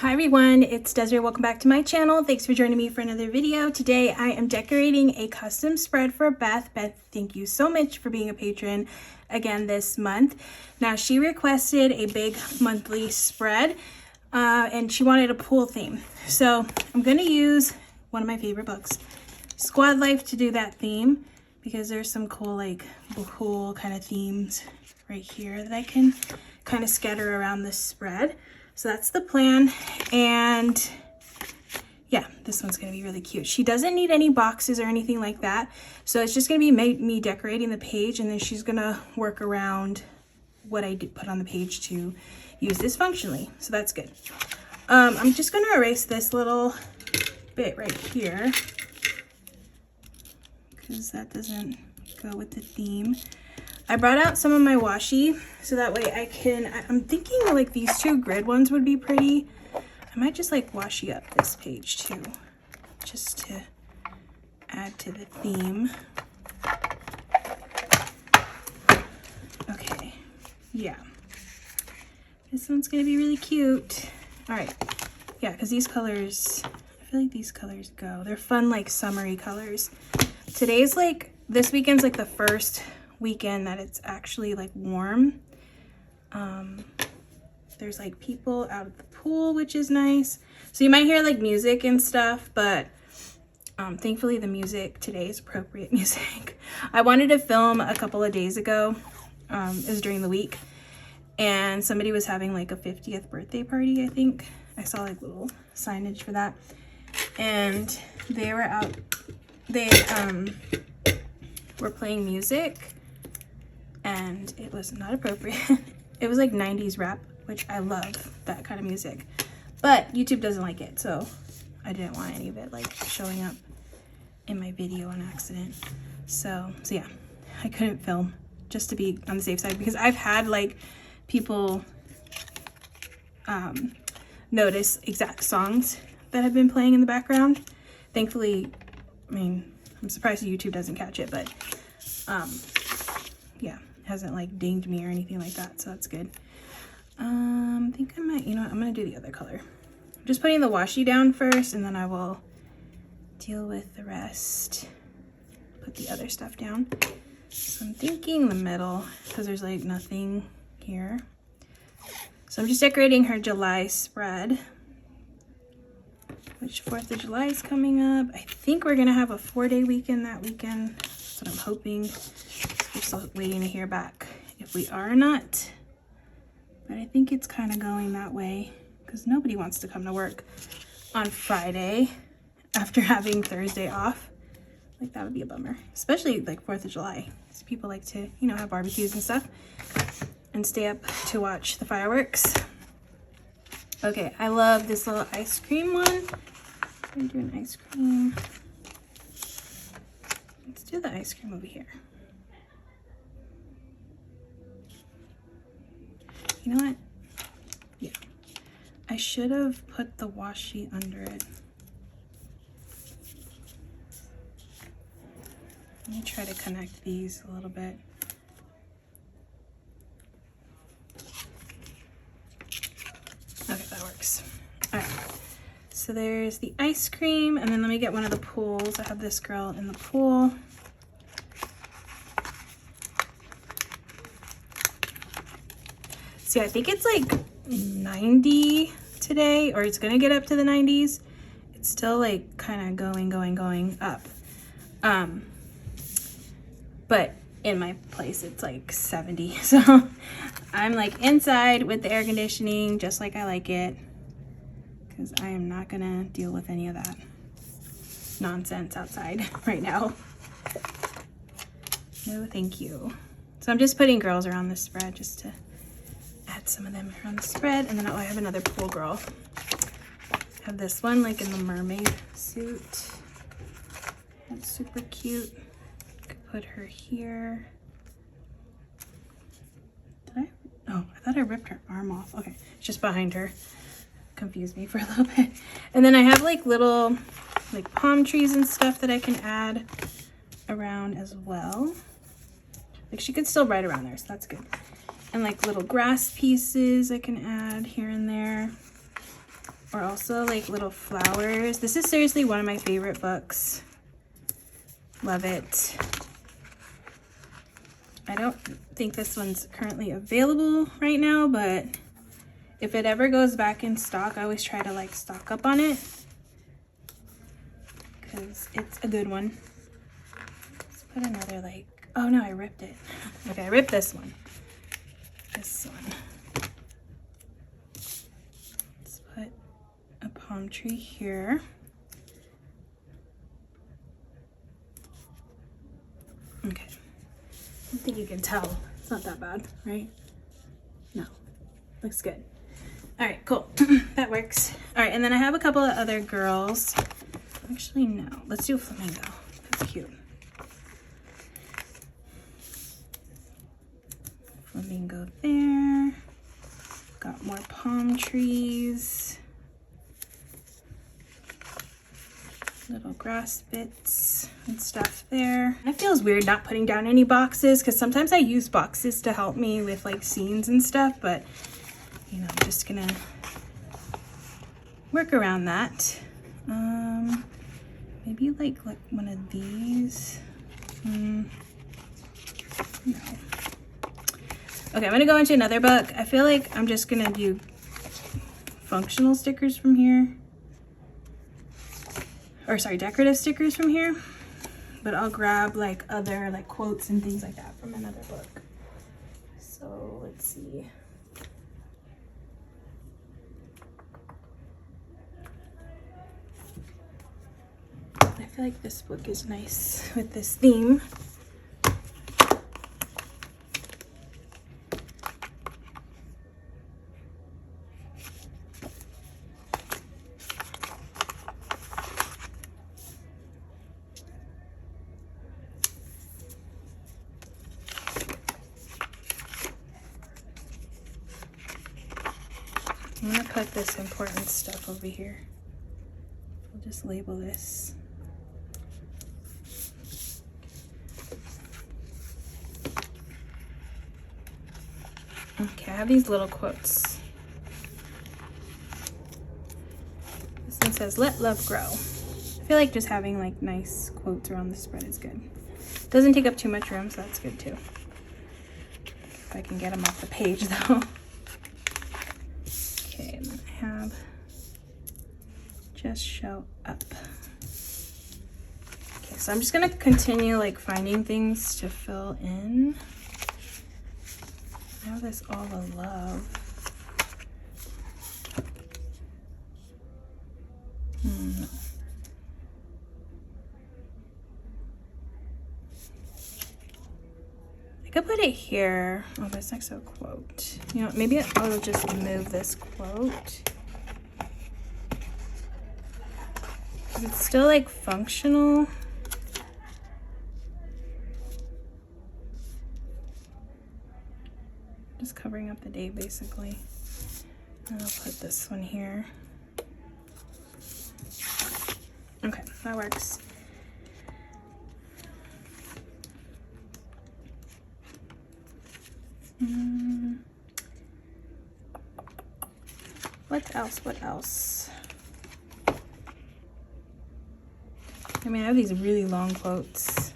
Hi everyone, it's Desiree. Welcome back to my channel. Thanks for joining me for another video. Today I am decorating a custom spread for Beth. Beth, thank you so much for being a patron again this month. Now she requested a big monthly spread and she wanted a pool theme. So I'm going to use one of my favorite books, Squad Life, to do that theme because there's some cool like pool kind of themes right here that I can kind of scatter around this spread. So that's the plan, and yeah, this one's gonna be really cute. She doesn't need any boxes or anything like that, so it's just gonna be me decorating the page, and then she's gonna work around what I did put on the page to use this functionally, so that's good. I'm just gonna erase this little bit right here because that doesn't go with the theme. I brought out some of my washi so that way I'm thinking like these two grid ones would be pretty. I might just like washi up this page too, just to add to the theme. Okay, yeah. This one's gonna be really cute. All right, yeah, because these colors, I feel like these colors go. They're fun, like summery colors. Today's like, this weekend's like the first weekend that it's actually like warm. There's like people out at the pool, which is nice. So you might hear like music and stuff, but thankfully the music today is appropriate music. I wanted to film a couple of days ago. It was during the week, and somebody was having like a 50th birthday party, I think. I saw like little signage for that, and they were out, they were playing music, and it was not appropriate. It was like 90s rap, which I love that kind of music, but YouTube doesn't like it, so I didn't want any of it like showing up in my video on accident. So yeah, I couldn't film just to be on the safe side, because I've had like people notice exact songs that have been playing in the background. Thankfully, I mean, I'm surprised YouTube doesn't catch it, but yeah, it hasn't like dinged me or anything like that, so that's good. I think I might, you know what, I'm gonna do the other color. I'm just putting the washi down first, and then I will deal with the rest. Put the other stuff down. So I'm thinking the middle, because there's like nothing here. So I'm just decorating her July spread, which 4th of July is coming up. I think we're gonna have a 4-day weekend that weekend. That's what I'm hoping. We're still waiting to hear back if we are or not. But I think it's kind of going that way because nobody wants to come to work on Friday after having Thursday off. Like, that would be a bummer, especially like 4th of July. So people like to, you know, have barbecues and stuff and stay up to watch the fireworks. Okay, I love this little ice cream one. I'm gonna do an ice cream. Let's do the ice cream over here. You know what? Yeah, I should have put the washi under it. Let me try to connect these a little bit. Okay, that works. All right, so there's the ice cream, and then let me get one of the pools. I have this girl in the pool. See, I think it's like 90 today, or it's gonna get up to the 90s. It's still like kind of going up. But in my place, it's like 70. So I'm like inside with the air conditioning, just like I like it, because I am not gonna deal with any of that nonsense outside right now. No, thank you. So I'm just putting girls around this spread just to add some of them around the spread. And then I have another pool girl. I have this one like in the mermaid suit. That's super cute. Could put her here. Did I? Oh, I thought I ripped her arm off. Okay, it's just behind her. Confused me for a little bit. And then I have like little like palm trees and stuff that I can add around as well. Like she could still ride around there, so that's good. And like little grass pieces I can add here and there. or also like little flowers. This is seriously one of my favorite books. Love it. I don't think this one's currently available right now, but if it ever goes back in stock, I always try to like stock up on it because it's a good one. Let's put another like, oh no, I ripped it. Okay, I ripped this one. This one. Let's put a palm tree here. Okay. I don't think you can tell. It's not that bad, right? No. Looks good. All right, cool. That works. All right, and then I have a couple of other girls. Actually, no. Let's do a flamingo. That's cute. Flamingo there. Got more palm trees. Little grass bits and stuff there. It feels weird not putting down any boxes because sometimes I use boxes to help me with like scenes and stuff, but you know, I'm just gonna work around that. Maybe like one of these. No. Okay, I'm gonna go into another book. I feel like I'm just gonna do functional stickers from here. Or sorry, decorative stickers from here. But I'll grab like other like quotes and things like that from another book. So let's see. I feel like this book is nice with this theme. I'm gonna put this important stuff over here. We'll just label this. Okay, I have these little quotes. This one says, "Let love grow." I feel like just having like nice quotes around the spread is good. Doesn't take up too much room, so that's good too. If I can get them off the page though. Okay, and then I have just show up. Okay, so I'm just gonna continue like finding things to fill in. I have this all of love. No. I could put it here. Oh, that's next to a quote. You know, maybe I'll just move this quote. It's still like functional. Just covering up the day basically. And I'll put this one here. Okay, that works. What else? What else? I mean, I have these really long quotes.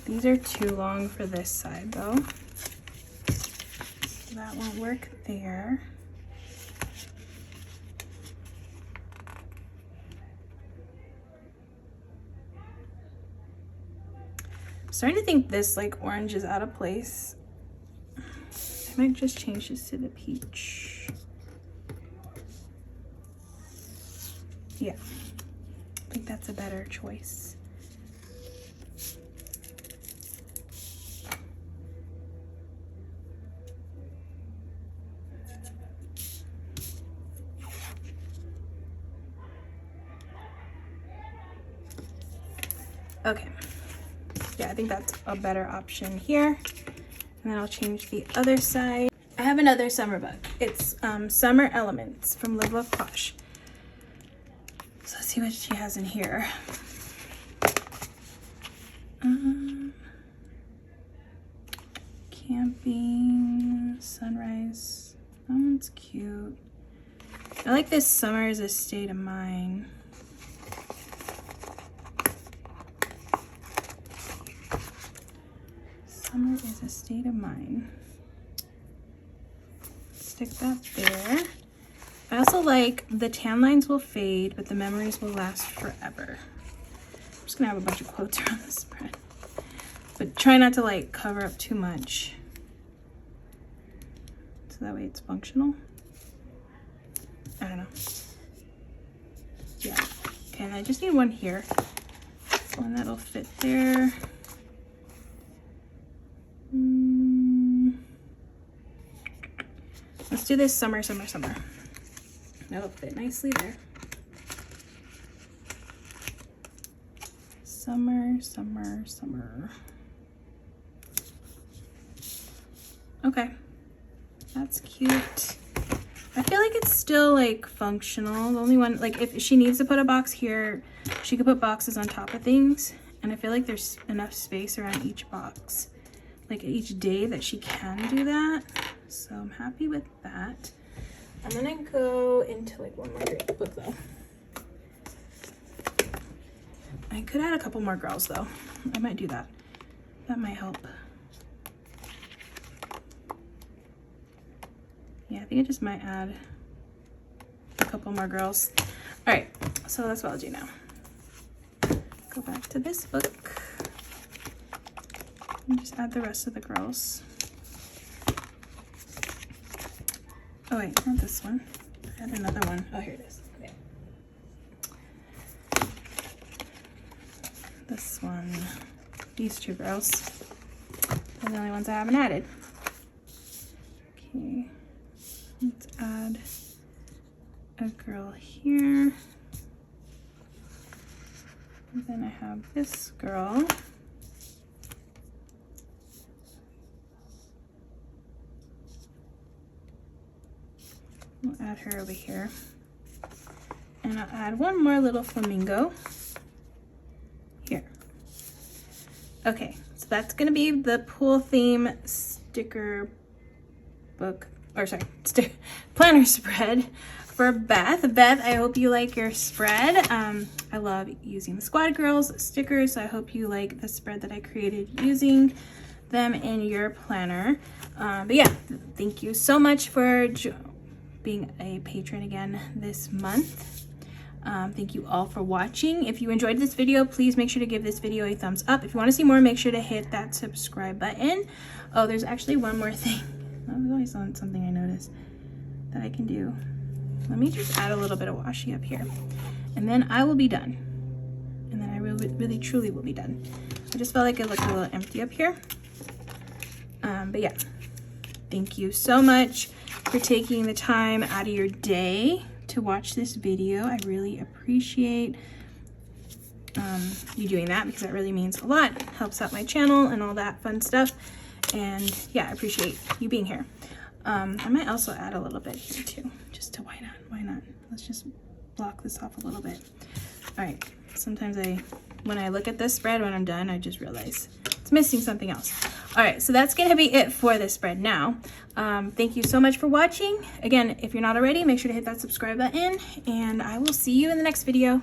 These are too long for this side though. So that won't work there. I'm starting to think this like orange is out of place. I might just change this to the peach. Yeah, I think that's a better choice. Okay, yeah, I think that's a better option here. And then I'll change the other side. I have another summer book. It's Summer Elements from Live Love Posh. So let's see what she has in here. Camping, sunrise. That one's cute. I like this summer is a state of mind. Summer is a state of mind. Stick that there. I also like the tan lines will fade, but the memories will last forever. I'm just gonna have a bunch of quotes around the spread. But try not to like cover up too much. So that way it's functional. I don't know. Yeah. Okay, and I just need one here. One that'll fit there. Let's do this summer, summer, summer. That'll fit nicely there. Summer, summer, summer. Okay, that's cute. I feel like it's still like functional. The only one, like if she needs to put a box here, she could put boxes on top of things. And I feel like there's enough space around each box, like each day that she can do that. So I'm happy with that. I'm gonna go into like one more book though. I could add a couple more girls though. I might do that. That might help. Yeah, I think I just might add a couple more girls. All right, so that's what I'll do now. Go back to this book and just add the rest of the girls. Oh wait, not this one. I had another one. Oh, here it is. Okay. This one. These two girls. They're the only ones I haven't added. Okay. Let's add a girl here. And then I have this girl. We'll add her over here. And I'll add one more little flamingo here. Okay, so that's gonna be the pool theme sticker book, or sorry, planner spread for Beth. Beth, I hope you like your spread. I love using the Squad Girls stickers, so I hope you like the spread that I created using them in your planner. But yeah, thank you so much for being a patron again this month. Thank you all for watching. If you enjoyed this video, please make sure to give this video a thumbs up. If you want to see more, make sure to hit that subscribe button. Oh, there's actually one more thing. There's always something I noticed that I can do. Let me just add a little bit of washi up here, and then I will be done. And then I really truly will be done. I just felt like it looked a little empty up here. But yeah, thank you so much for taking the time out of your day to watch this video. I really appreciate you doing that, because that really means a lot. Helps out my channel and all that fun stuff. And yeah, I appreciate you being here. I might also add a little bit here too, just to why not? Let's just block this off a little bit. All right, sometimes when I look at this spread when I'm done, I just realize it's missing something else. All right, so that's gonna be it for this spread now. Thank you so much for watching. Again, if you're not already, make sure to hit that subscribe button, and I will see you in the next video.